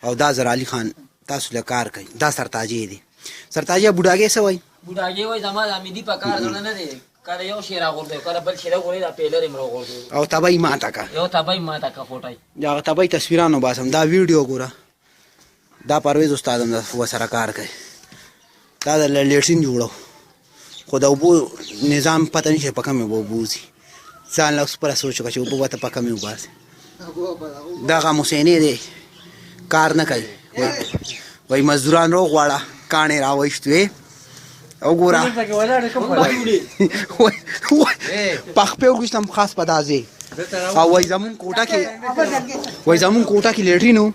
او دا زر علي خان تاسو له کار کوي دا سرتاجي دي سرتاجي بوډاګي څه وایي بوډاګي وایي زما د امیدي په کار زړه نه دی کله یو شی راغورځوي کله بل شی راغورځوي دا پیلر یې راغورځوي او تبۍ ماته کا یو تبۍ ماته کا خوټی یا تبۍ تصویرانو باسم دا ویډیو ګوره دا پرویز استاد هم ورسره کار کوي دا د لیټرین جوړو خو د اوبو نظام پته نشي په کومې اوبه وځي ځان له خپله سوچ وکړه چې اوبه به ته په کومې وباسي دغه حسینې دی کار نه کوي وایي مزدوران روغواړه کاڼې راویستوې او ګوره پخپې وګوښتم خاص په دا ځای او وایي زمونږ کوټه کې لیټرین و